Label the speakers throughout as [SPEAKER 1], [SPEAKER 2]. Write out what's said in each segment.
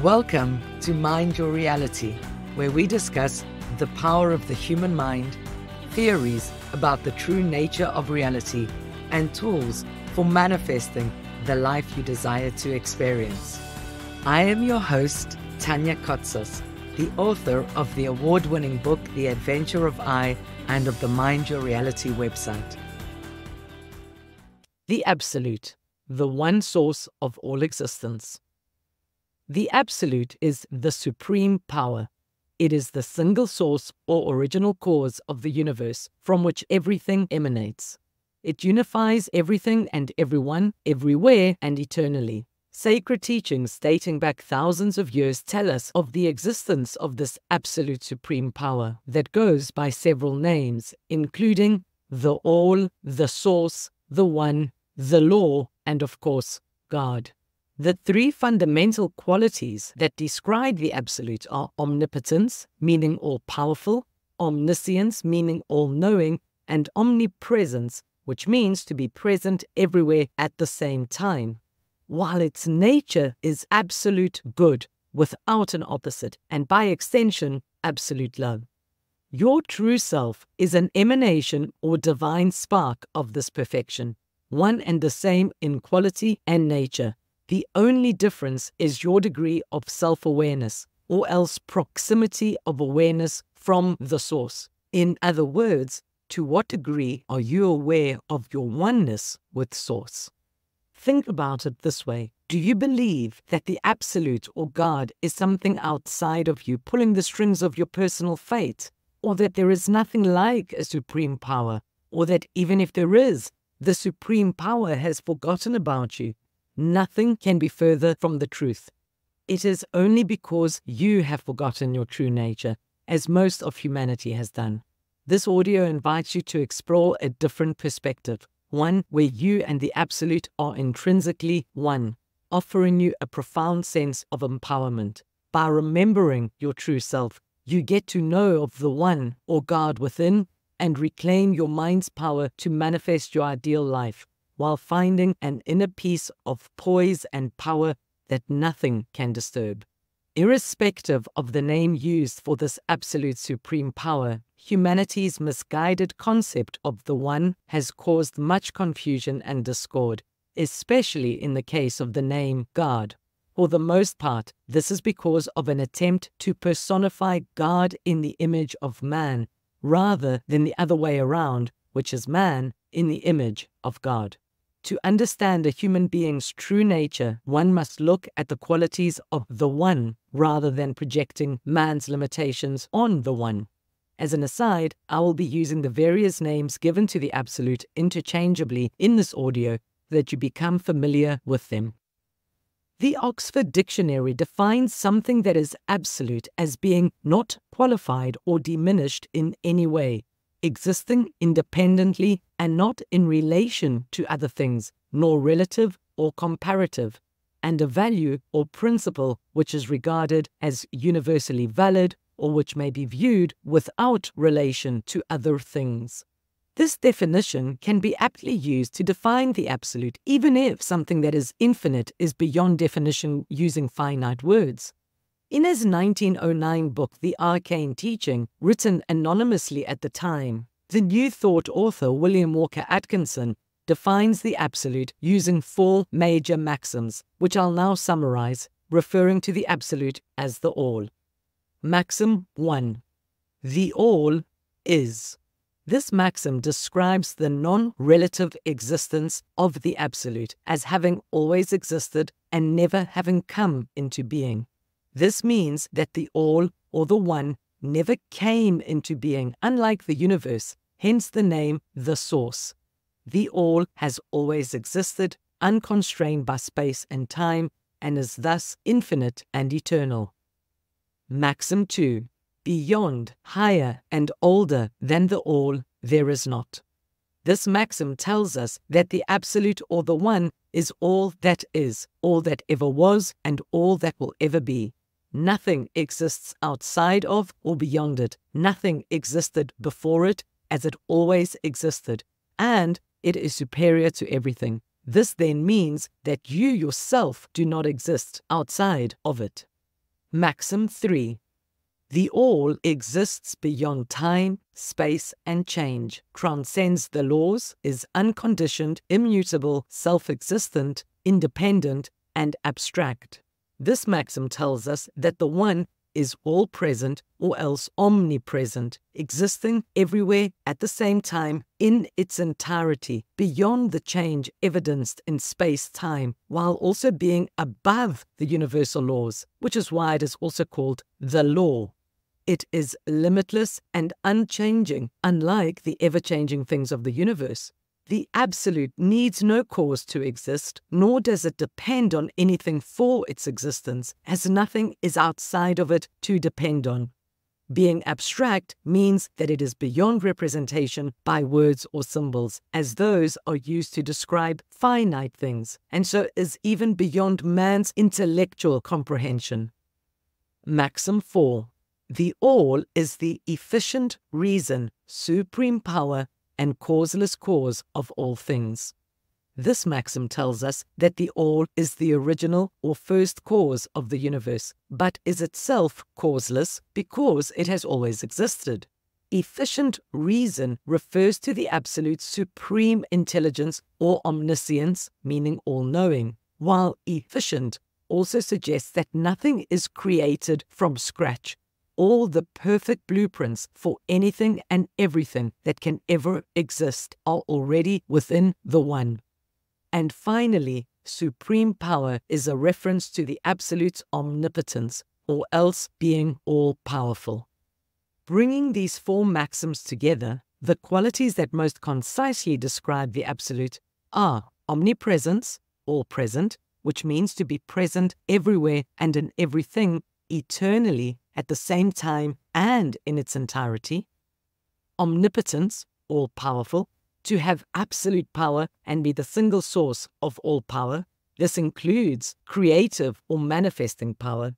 [SPEAKER 1] Welcome to Mind Your Reality, where we discuss the power of the human mind, theories about the true nature of reality, and tools for manifesting the life you desire to experience. I am your host, Tania Kotsos, the author of the award-winning book, The Adventure of I, and of the Mind Your Reality website. The Absolute, the one source of all existence. The Absolute is the supreme power. It is the single source or original cause of the universe from which everything emanates. It unifies everything and everyone, everywhere and eternally. Sacred teachings dating back thousands of years tell us of the existence of this absolute supreme power that goes by several names, including the All, the Source, the One, the Law, and of course, God. The three fundamental qualities that describe the Absolute are omnipotence, meaning all-powerful, omniscience, meaning all-knowing, and omnipresence, which means to be present everywhere at the same time. While its nature is absolute good, without an opposite, and by extension, absolute love. Your true self is an emanation or divine spark of this perfection, one and the same in quality and nature. The only difference is your degree of self-awareness, or else proximity of awareness from the source. In other words, to what degree are you aware of your oneness with source? Think about it this way. Do you believe that the Absolute or God is something outside of you, pulling the strings of your personal fate? Or that there is nothing like a supreme power? Or that even if there is, the supreme power has forgotten about you? Nothing can be further from the truth. It is only because you have forgotten your true nature, as most of humanity has done. This audio invites you to explore a different perspective, one where you and the Absolute are intrinsically one, offering you a profound sense of empowerment. By remembering your true self, you get to know of the One or God within and reclaim your mind's power to manifest your ideal life, while finding an inner peace of poise and power that nothing can disturb. Irrespective of the name used for this absolute supreme power, humanity's misguided concept of the One has caused much confusion and discord, especially in the case of the name God. For the most part, this is because of an attempt to personify God in the image of man, rather than the other way around, which is man in the image of God. To understand a human being's true nature, one must look at the qualities of the One rather than projecting man's limitations on the One. As an aside, I will be using the various names given to the Absolute interchangeably in this audio so that you become familiar with them. The Oxford Dictionary defines something that is absolute as being not qualified or diminished in any way, existing independently and not in relation to other things, nor relative or comparative, and a value or principle which is regarded as universally valid or which may be viewed without relation to other things. This definition can be aptly used to define the Absolute, even if something that is infinite is beyond definition using finite words. In his 1909 book, The Arcane Teaching, written anonymously at the time, the New Thought author William Walker Atkinson defines the Absolute using 4 major maxims, which I'll now summarize, referring to the Absolute as the All. Maxim 1. The All is. This maxim describes the non-relative existence of the Absolute as having always existed and never having come into being. This means that the All or the One never came into being, unlike the universe, hence the name the Source. The All has always existed, unconstrained by space and time, and is thus infinite and eternal. Maxim 2. Beyond, higher, and older than the All, there is not. This maxim tells us that the Absolute or the One is all that is, all that ever was, and all that will ever be. Nothing exists outside of or beyond it. Nothing existed before it, as it always existed, and it is superior to everything. This then means that you yourself do not exist outside of it. Maxim 3. The all exists beyond time, space, and change, transcends the laws, is unconditioned, immutable, self-existent, independent, and abstract. This maxim tells us that the One is all-present or else omnipresent, existing everywhere at the same time in its entirety, beyond the change evidenced in space-time, while also being above the universal laws, which is why it is also called the law. It is limitless and unchanging, unlike the ever-changing things of the universe. The Absolute needs no cause to exist, nor does it depend on anything for its existence, as nothing is outside of it to depend on. Being abstract means that it is beyond representation by words or symbols, as those are used to describe finite things, and so is even beyond man's intellectual comprehension. Maxim 4. The all is the efficient reason, supreme power, and causeless cause of all things. This maxim tells us that the all is the original or first cause of the universe, but is itself causeless because it has always existed. Efficient reason refers to the Absolute's supreme intelligence or omniscience, meaning all-knowing, while efficient also suggests that nothing is created from scratch. All the perfect blueprints for anything and everything that can ever exist are already within the One. And finally, supreme power is a reference to the Absolute's omnipotence, or else being all-powerful. Bringing these four maxims together, the qualities that most concisely describe the Absolute are omnipresence, all-present, which means to be present everywhere and in everything eternally at the same time and in its entirety. Omnipotence, all-powerful, to have absolute power and be the single source of all power. This includes creative or manifesting power.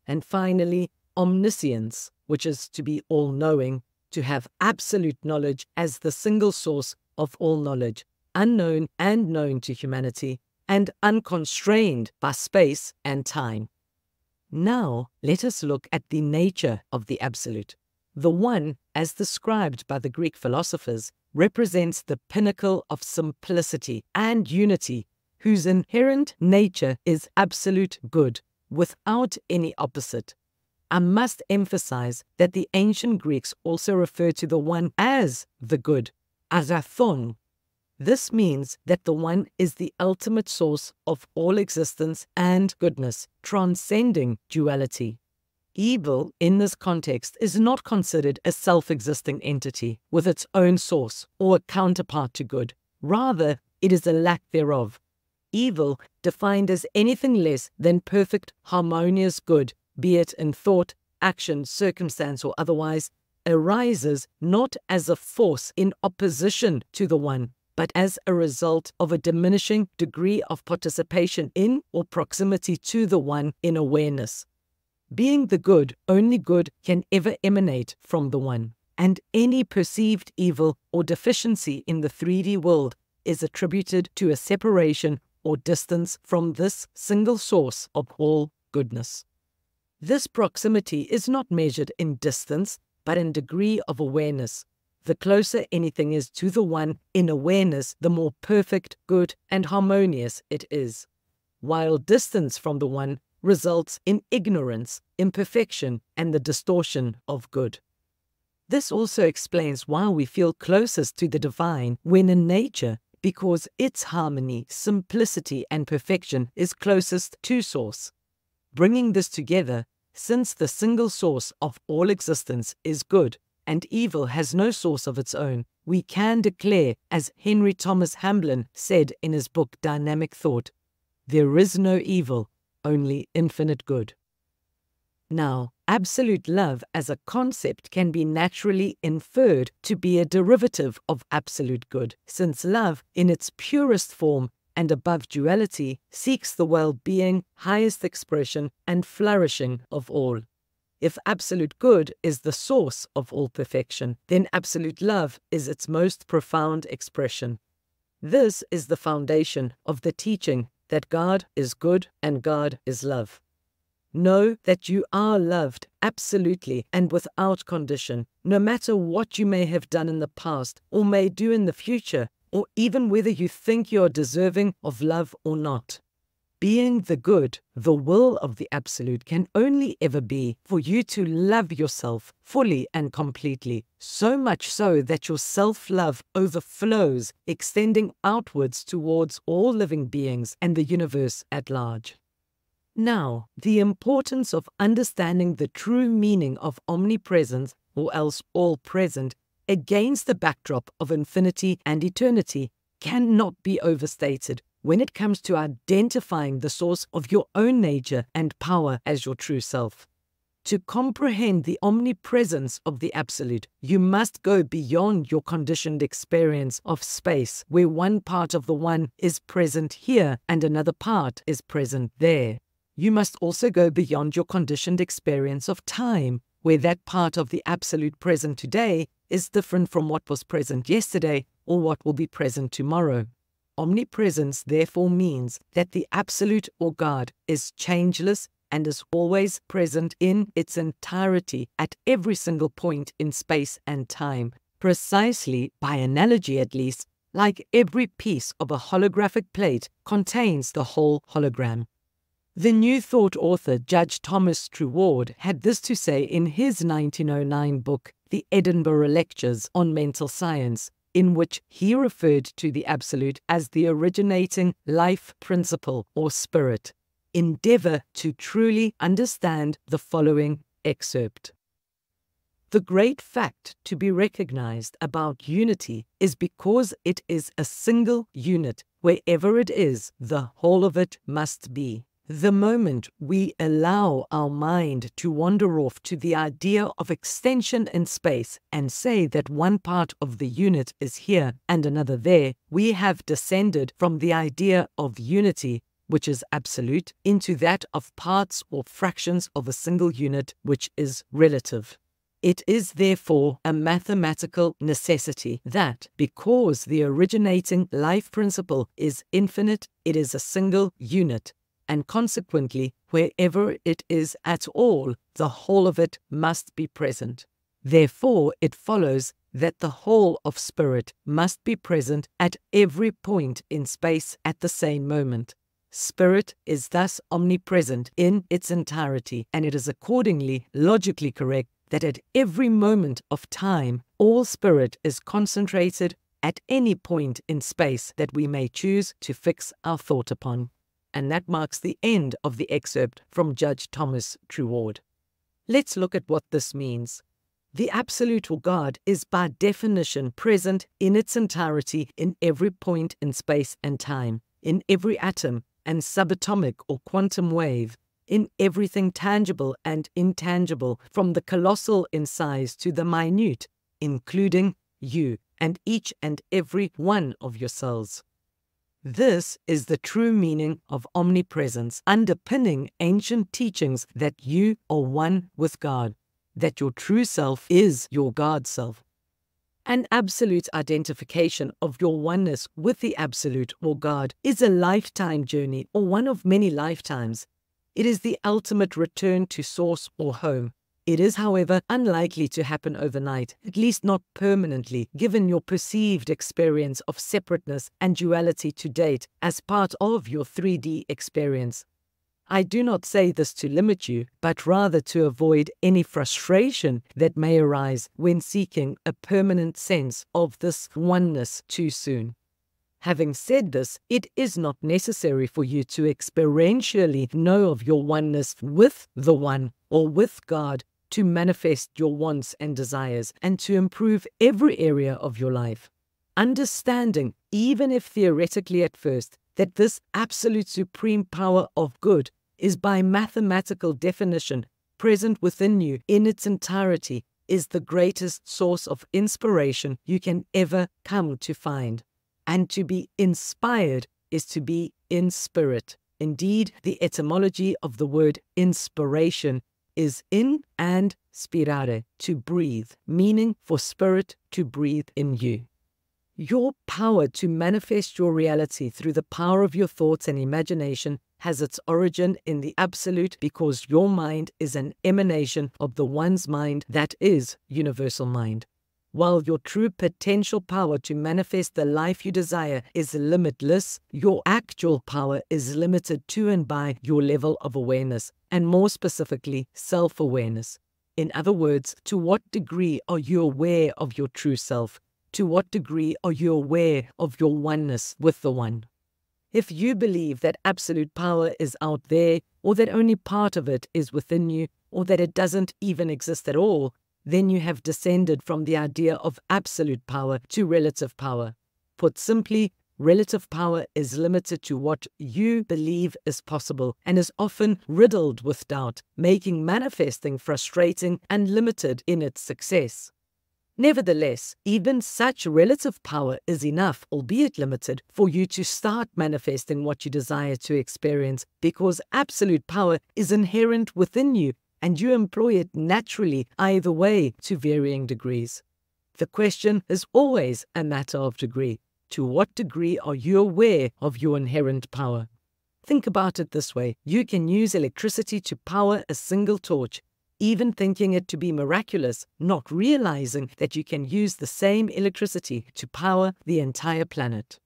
[SPEAKER 1] And finally, omniscience, which is to be all-knowing, to have absolute knowledge as the single source of all knowledge, unknown and known to humanity, and unconstrained by space and time. Now, let us look at the nature of the Absolute. The One, as described by the Greek philosophers, represents the pinnacle of simplicity and unity, whose inherent nature is absolute good, without any opposite. I must emphasize that the ancient Greeks also referred to the One as the good, agathon. This means that the One is the ultimate source of all existence and goodness, transcending duality. Evil, in this context, is not considered a self-existing entity with its own source or a counterpart to good. Rather, it is a lack thereof. Evil, defined as anything less than perfect, harmonious good, be it in thought, action, circumstance, or otherwise, arises not as a force in opposition to the One, but as a result of a diminishing degree of participation in or proximity to the One in awareness. Being the good, only good can ever emanate from the One, and any perceived evil or deficiency in the 3D world is attributed to a separation or distance from this single source of all goodness. This proximity is not measured in distance, but in degree of awareness. The closer anything is to the One in awareness, the more perfect, good, and harmonious it is, while distance from the One results in ignorance, imperfection, and the distortion of good. This also explains why we feel closest to the divine when in nature, because its harmony, simplicity, and perfection is closest to source. Bringing this together, since the single source of all existence is good, and evil has no source of its own, we can declare, as Henry Thomas Hamblin said in his book Dynamic Thought, there is no evil, only infinite good. Now, absolute love as a concept can be naturally inferred to be a derivative of absolute good, since love, in its purest form and above duality, seeks the well-being, highest expression, and flourishing of all. If absolute good is the source of all perfection, then absolute love is its most profound expression. This is the foundation of the teaching that God is good and God is love. Know that you are loved absolutely and without condition, no matter what you may have done in the past or may do in the future, or even whether you think you are deserving of love or not. Being the good, the will of the Absolute, can only ever be for you to love yourself fully and completely, so much so that your self-love overflows, extending outwards towards all living beings and the universe at large. Now, the importance of understanding the true meaning of omnipresence, or else all-present, against the backdrop of infinity and eternity cannot be overstated when it comes to identifying the source of your own nature and power as your true self. To comprehend the omnipresence of the Absolute, you must go beyond your conditioned experience of space, where one part of the One is present here and another part is present there. You must also go beyond your conditioned experience of time, where that part of the Absolute present today is different from what was present yesterday or what will be present tomorrow. Omnipresence therefore means that the Absolute or God is changeless and is always present in its entirety at every single point in space and time, precisely, by analogy at least, like every piece of a holographic plate contains the whole hologram. The New Thought author Judge Thomas Truward had this to say in his 1909 book, The Edinburgh Lectures on Mental Science, in which he referred to the Absolute as the originating life principle or spirit. Endeavor to truly understand the following excerpt. The great fact to be recognized about unity is because it is a single unit. Wherever it is, the whole of it must be. The moment we allow our mind to wander off to the idea of extension in space and say that one part of the unit is here and another there, we have descended from the idea of unity, which is absolute, into that of parts or fractions of a single unit, which is relative. It is therefore a mathematical necessity that, because the originating life principle is infinite, it is a single unit, and consequently, wherever it is at all, the whole of it must be present. Therefore, it follows that the whole of spirit must be present at every point in space at the same moment. Spirit is thus omnipresent in its entirety, and it is accordingly logically correct that at every moment of time, all spirit is concentrated at any point in space that we may choose to fix our thought upon. And that marks the end of the excerpt from Judge Thomas Truward. Let's look at what this means. The Absolute or God is by definition present in its entirety in every point in space and time, in every atom and subatomic or quantum wave, in everything tangible and intangible, from the colossal in size to the minute, including you and each and every one of your cells. This is the true meaning of omnipresence, underpinning ancient teachings that you are one with God, that your true self is your God self. An absolute identification of your oneness with the Absolute or God is a lifetime journey or one of many lifetimes. It is the ultimate return to source or home. It is, however, unlikely to happen overnight, at least not permanently, given your perceived experience of separateness and duality to date as part of your 3D experience. I do not say this to limit you, but rather to avoid any frustration that may arise when seeking a permanent sense of this oneness too soon. Having said this, it is not necessary for you to experientially know of your oneness with the One or with God to manifest your wants and desires and to improve every area of your life. Understanding, even if theoretically at first, that this absolute supreme power of good is by mathematical definition present within you in its entirety is the greatest source of inspiration you can ever come to find. And to be inspired is to be in spirit. Indeed, the etymology of the word inspiration is in and spirare, to breathe, meaning for spirit to breathe in you. Your power to manifest your reality through the power of your thoughts and imagination has its origin in the Absolute because your mind is an emanation of the One's mind that is universal mind. While your true potential power to manifest the life you desire is limitless, your actual power is limited to and by your level of awareness, and more specifically, self-awareness. In other words, to what degree are you aware of your true self? To what degree are you aware of your oneness with the One? If you believe that absolute power is out there, or that only part of it is within you, or that it doesn't even exist at all, then you have descended from the idea of absolute power to relative power. Put simply, relative power is limited to what you believe is possible and is often riddled with doubt, making manifesting frustrating and limited in its success. Nevertheless, even such relative power is enough, albeit limited, for you to start manifesting what you desire to experience, because absolute power is inherent within you, and you employ it naturally either way to varying degrees. The question is always a matter of degree. To what degree are you aware of your inherent power? Think about it this way. You can use electricity to power a single torch, even thinking it to be miraculous, not realizing that you can use the same electricity to power the entire planet.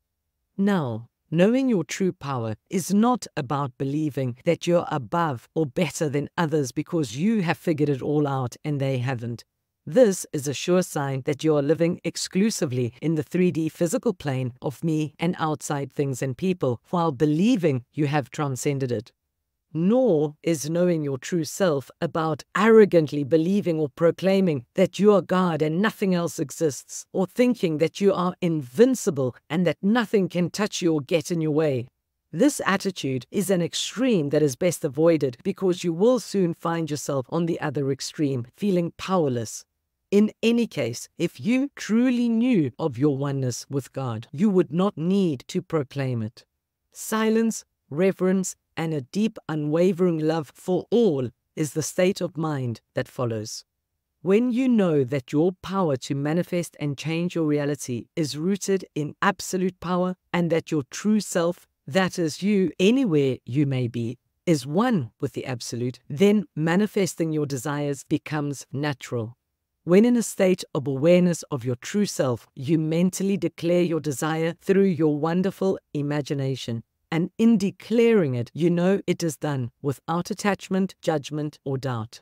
[SPEAKER 1] Now, knowing your true power is not about believing that you're above or better than others because you have figured it all out and they haven't. This is a sure sign that you are living exclusively in the 3D physical plane of me and outside things and people, while believing you have transcended it. Nor is knowing your true self about arrogantly believing or proclaiming that you are God and nothing else exists, or thinking that you are invincible and that nothing can touch you or get in your way. This attitude is an extreme that is best avoided because you will soon find yourself on the other extreme, feeling powerless. In any case, if you truly knew of your oneness with God, you would not need to proclaim it. Silence, reverence, and a deep, unwavering love for all is the state of mind that follows. When you know that your power to manifest and change your reality is rooted in absolute power, and that your true self, that is you anywhere you may be, is one with the Absolute, then manifesting your desires becomes natural. When in a state of awareness of your true self, you mentally declare your desire through your wonderful imagination. And in declaring it, you know it is done without attachment, judgment, or doubt.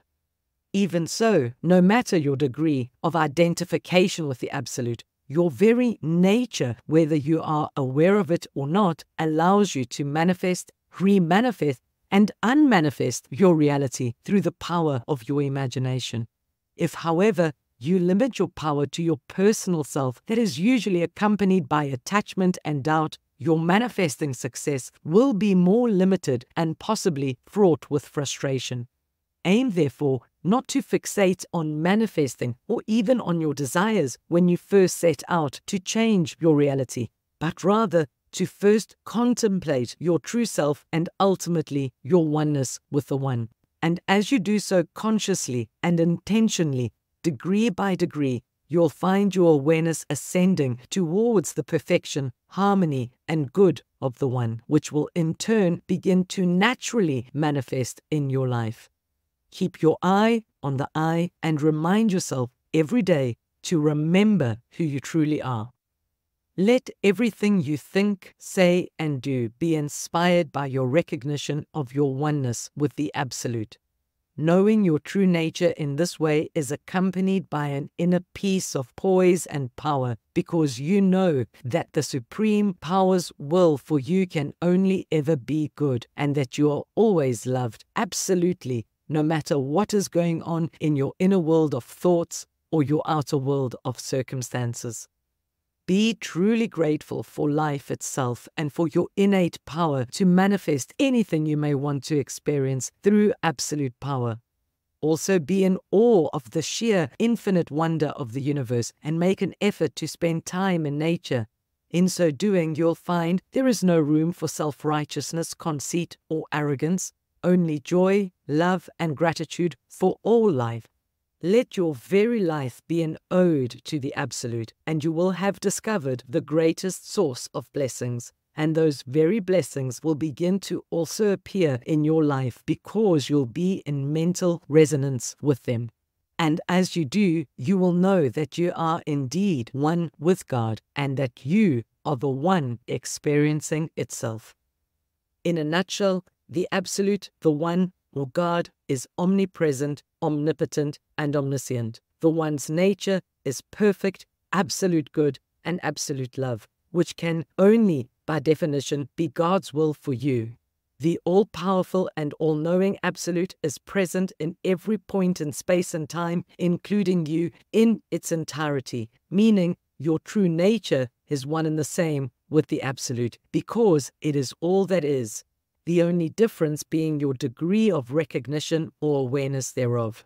[SPEAKER 1] Even so, no matter your degree of identification with the Absolute, your very nature, whether you are aware of it or not, allows you to manifest, re-manifest, and unmanifest your reality through the power of your imagination. If, however, you limit your power to your personal self, that is usually accompanied by attachment and doubt, your manifesting success will be more limited and possibly fraught with frustration. Aim, therefore, not to fixate on manifesting or even on your desires when you first set out to change your reality, but rather to first contemplate your true self and ultimately your oneness with the One. And as you do so consciously and intentionally, degree by degree, you'll find your awareness ascending towards the perfection, harmony, and good of the One, which will in turn begin to naturally manifest in your life. Keep your eye on the I and remind yourself every day to remember who you truly are. Let everything you think, say, and do be inspired by your recognition of your oneness with the Absolute. Knowing your true nature in this way is accompanied by an inner peace of poise and power, because you know that the Supreme Power's will for you can only ever be good, and that you are always loved, absolutely, no matter what is going on in your inner world of thoughts or your outer world of circumstances. Be truly grateful for life itself and for your innate power to manifest anything you may want to experience through absolute power. Also be in awe of the sheer infinite wonder of the universe and make an effort to spend time in nature. In so doing, you'll find there is no room for self-righteousness, conceit, or arrogance, only joy, love, and gratitude for all life. Let your very life be an ode to the Absolute, and you will have discovered the greatest source of blessings. And those very blessings will begin to also appear in your life because you'll be in mental resonance with them. And as you do, you will know that you are indeed one with God and that you are the one experiencing itself. In a nutshell, the Absolute, the One, or God, is omnipresent, omnipotent, and omniscient. The One's nature is perfect, absolute good, and absolute love, which can only, by definition, be God's will for you. The all-powerful and all-knowing Absolute is present in every point in space and time, including you in its entirety, meaning your true nature is one and the same with the Absolute, because it is all that is, the only difference being your degree of recognition or awareness thereof.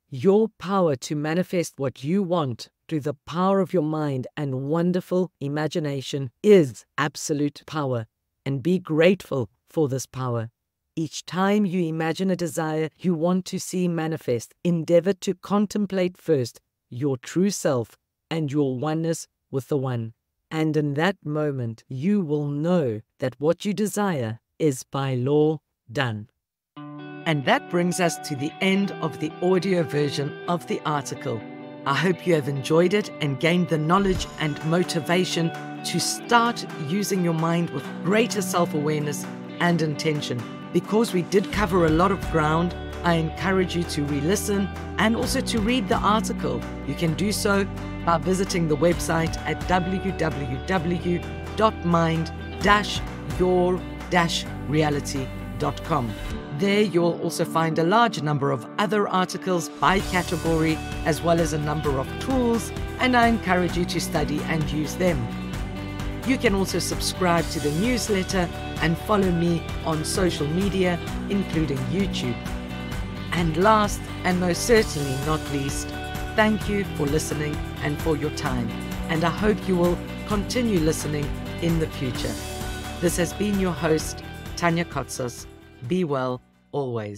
[SPEAKER 1] Your power to manifest what you want through the power of your mind and wonderful imagination is absolute power, and be grateful for this power. Each time you imagine a desire you want to see manifest, endeavor to contemplate first your true self and your oneness with the One. And in that moment, you will know that what you desire is by law done. And that brings us to the end of the audio version of the article. I hope you have enjoyed it and gained the knowledge and motivation to start using your mind with greater self-awareness and intention. Because we did cover a lot of ground, I encourage you to re-listen and also to read the article. You can do so by visiting the website at www.mind-your-reality.com. There you'll also find a large number of other articles by category, as well as a number of tools, and I encourage you to study and use them. You can also subscribe to the newsletter and follow me on social media, including YouTube. And last, and most certainly not least, thank you for listening and for your time. And I hope you will continue listening in the future. This has been your host, Tania Kotsos. Be well always.